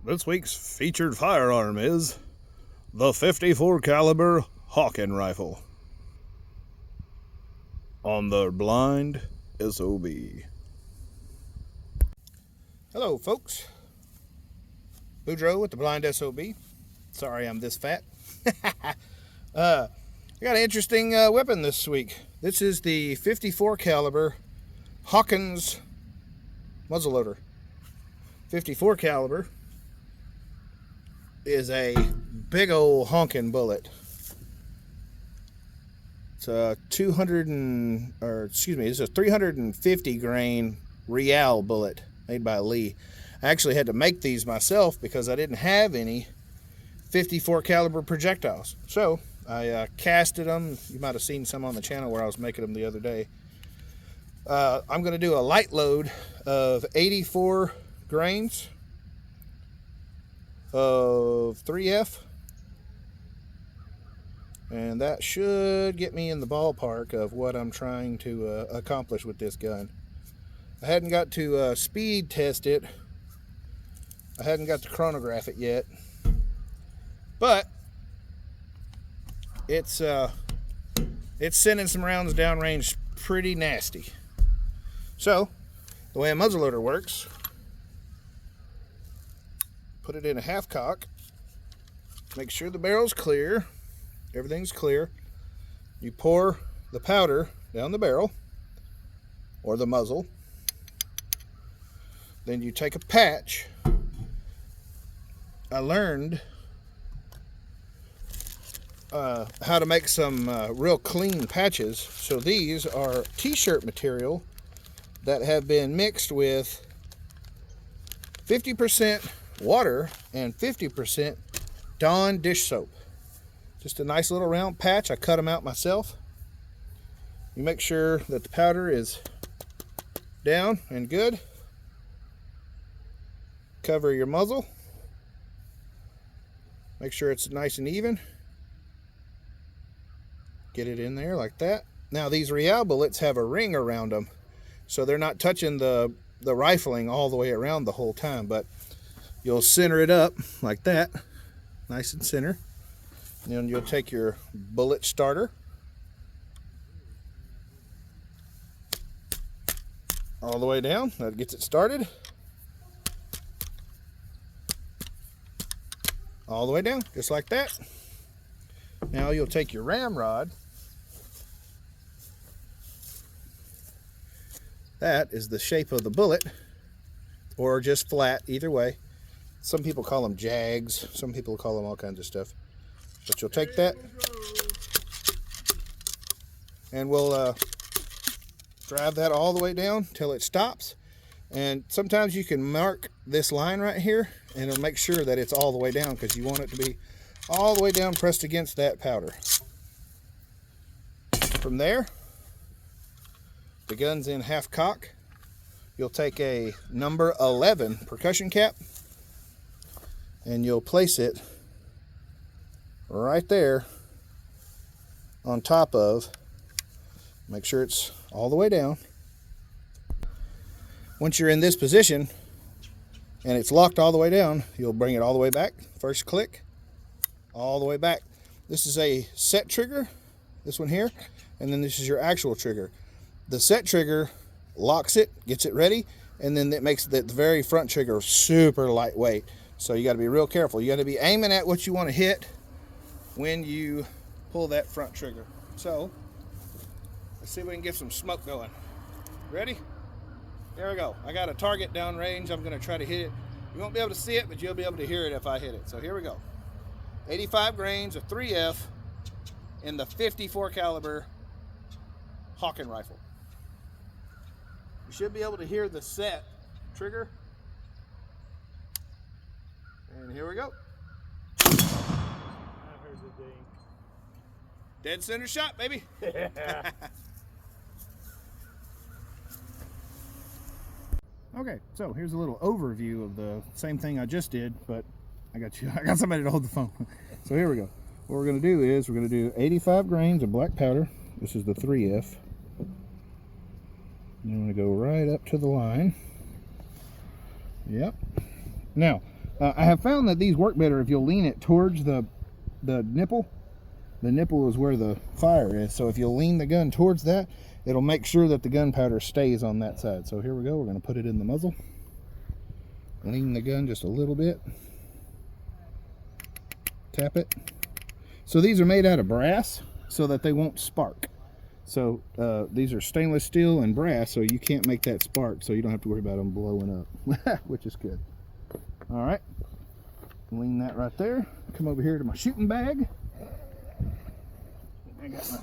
This week's featured firearm is the 54 caliber Hawken rifle on the Blind SOB. Hello folks, Boudreaux with the Blind SOB. Sorry I'm this fat. I got an interesting weapon this week. This is the 54 caliber Hawken's muzzleloader. 54 caliber is a big old honking bullet. It's a it's a 350 grain Real bullet made by Lee. I actually had to make these myself because I didn't have any 54 caliber projectiles. So I casted them. You might have seen some on the channel where I was making them the other day. I'm going to do a light load of 84 grains of 3F, and that should get me in the ballpark of what I'm trying to accomplish with this gun. I hadn't got to speed test it. I hadn't got to chronograph it yet, but it's sending some rounds downrange pretty nasty. So the way a muzzleloader works, put it in a half cock, make sure the barrel's clear, everything's clear. You pour the powder down the barrel or the muzzle. Then you take a patch. I learned how to make some real clean patches. So these are t-shirt material that have been mixed with 50% water and 50% Dawn dish soap. Just a nice little round patch. I cut them out myself. You make sure that the powder is down and good. Cover your muzzle. Make sure it's nice and even. Get it in there like that. Now these Real bullets have a ring around them, so they're not touching the rifling all the way around the whole time, but you'll center it up like that, nice and center. And then you'll take your bullet starter, all the way down. That gets it started. All the way down, just like that. Now you'll take your ramrod. That is the shape of the bullet, or just flat, either way. Some people call them jags, some people call them all kinds of stuff. But you'll take that, and we'll drive that all the way down till it stops. And sometimes you can mark this line right here, and it'll make sure that it's all the way down, because you want it to be all the way down pressed against that powder. From there, the gun's in half cock. You'll take a number 11 percussion cap, and you'll place it right there on top of, make sure it's all the way down. Once you're in this position and it's locked all the way down, you'll bring it all the way back. First click, all the way back. This is a set trigger, this one here, and then this is your actual trigger. The set trigger locks it, gets it ready, and then it makes the very front trigger super lightweight. So you got to be real careful. You got to be aiming at what you want to hit when you pull that front trigger. So let's see if we can get some smoke going. Ready? There we go. I got a target downrange. I'm going to try to hit it. You won't be able to see it, but you'll be able to hear it if I hit it. So here we go. 85 grains of 3F in the 54 caliber Hawken rifle. You should be able to hear the set trigger. And here we go. I heard the ding. Dead center shot, baby. Yeah. Okay, so here's a little overview of the same thing I just did, but I got somebody to hold the phone. So here we go. What we're going to do is we're going to do 85 grains of black powder. This is the 3F. And I'm going to go right up to the line. Yep. Now, I have found that these work better if you'll lean it towards the nipple. The nipple is where the fire is, so if you'll lean the gun towards that, it'll make sure that the gunpowder stays on that side. So here we go, we're going to put it in the muzzle. Lean the gun just a little bit. Tap it. So these are made out of brass so that they won't spark. So these are stainless steel and brass, so you can't make that spark, so you don't have to worry about them blowing up, which is good. All right, lean that right there. Come over here to my shooting bag. I got my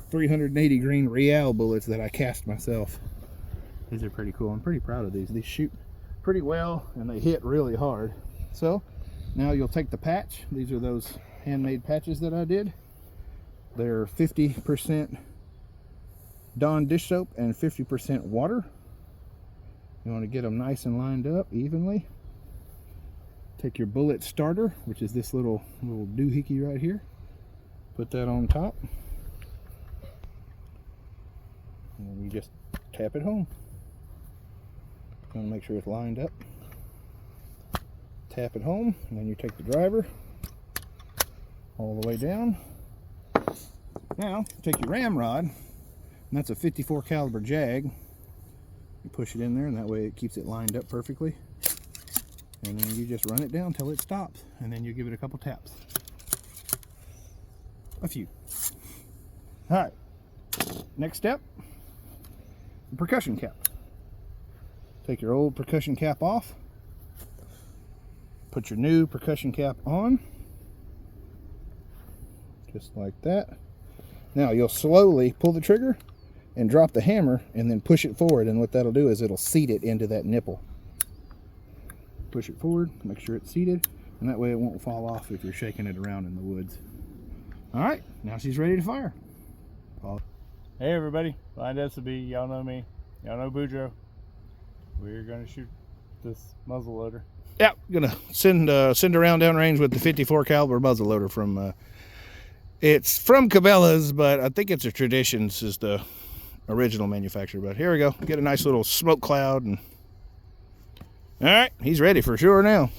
380 grain Real bullets that I cast myself. These are pretty cool. I'm pretty proud of these. These shoot pretty well and they hit really hard. So now you'll take the patch. These are those handmade patches that I did. They're 50% Dawn dish soap and 50% water. You want to get them nice and lined up evenly. Take your bullet starter, which is this little doohickey right here. Put that on top. And then you just tap it home. Want to make sure it's lined up. Tap it home, and then you take the driver all the way down. Now, take your ramrod, and that's a 54 caliber Jag. You push it in there, and that way it keeps it lined up perfectly. And then you just run it down till it stops, and then you give it a couple taps. A few. All right. Next step, the percussion cap. Take your old percussion cap off. Put your new percussion cap on. Just like that. Now you'll slowly pull the trigger and drop the hammer and then push it forward, and what that'll do is it'll seat it into that nipple. Push it forward, make sure it's seated, and that way it won't fall off if you're shaking it around in the woods. Alright, now she's ready to fire. Hey everybody, Blind SOB, y'all know me. Y'all know Boudreaux. We're gonna shoot this muzzle loader. Yeah, gonna send around downrange with the 54 caliber muzzle loader from it's from Cabela's, but I think it's a Traditions is the original manufacturer. But here we go, get a nice little smoke cloud, and all right, he's ready for sure now.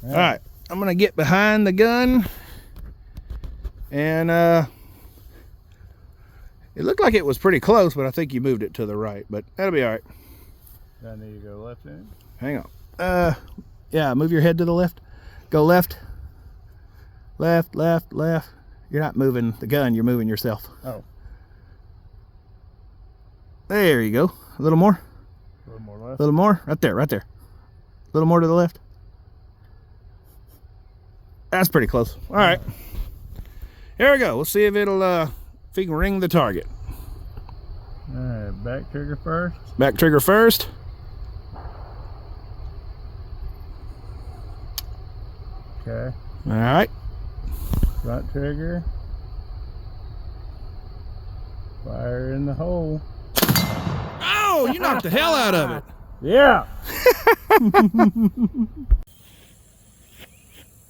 All right, I'm gonna get behind the gun, and it looked like it was pretty close, but I think you moved it to the right, but that'll be all right. I need to go left in. Hang on. Yeah, move your head to the left. Go left. Left, left, left. You're not moving the gun, you're moving yourself. Oh. There you go. A little more. A little more left. A little more. Right there, right there. A little more to the left. That's pretty close. All right. Here we go. We'll see if it'll if he can ring the target. Alright, back trigger first. Back trigger first. Okay. All right. Front trigger. Fire in the hole. Oh, you knocked the hell out of it. Yeah.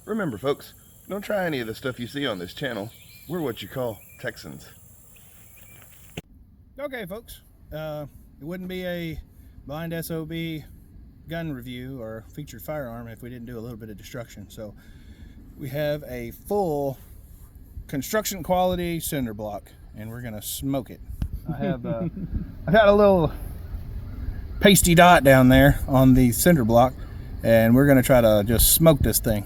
Remember, folks, don't try any of the stuff you see on this channel. We're what you call Texans. Okay, folks, it wouldn't be a Blind SOB gun review or featured firearm if we didn't do a little bit of destruction. So we have a full construction quality cinder block, and we're gonna smoke it. I have I got a little pasty dot down there on the cinder block, and we're gonna try to just smoke this thing.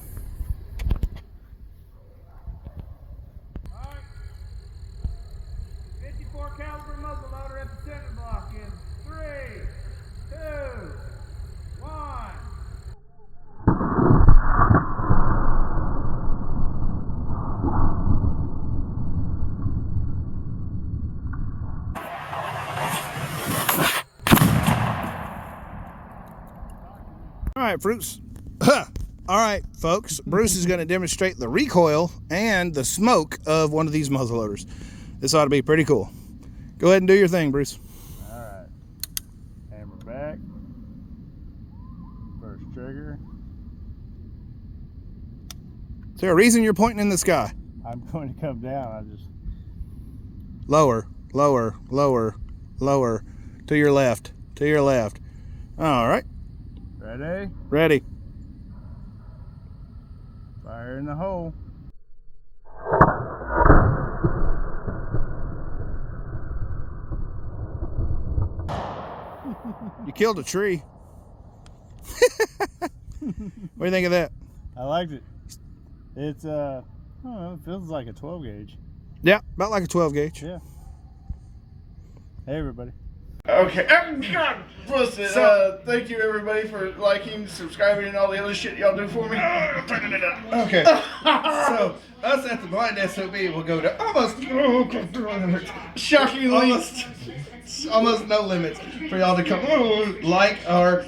54 caliber muzzle loader at the center block in 3, 2, 1. All right, Bruce. All right, folks. Bruce is going to demonstrate the recoil and the smoke of one of these muzzle loaders. This ought to be pretty cool. Go ahead and do your thing, Bruce. Alright. Hammer back. First trigger. Is there a reason you're pointing in the sky? I'm going to come down. I just Lower, lower, lower, lower. To your left. To your left. All right. ready. Ready? Ready. Fire in the hole. You killed a tree. What do you think of that? I liked it. It's I don't know, it feels like a 12 gauge. Yeah, about like a 12 gauge. Yeah. Hey everybody. Okay. God bless it. Thank you everybody for liking, subscribing, and all the other shit y'all do for me. Okay. So us at the Blind SOB will go to Shockingly. almost no limits for y'all to come like our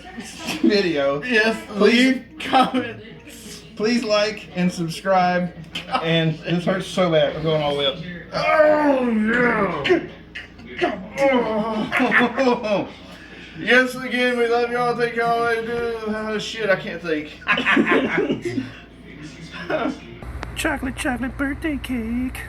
video. Yes. Leave comments. Please like and subscribe. And this hurts so bad. I'm going all the way up. Oh, yes, again, we love y'all. Thank y'all. Shit, I can't think. Chocolate birthday cake.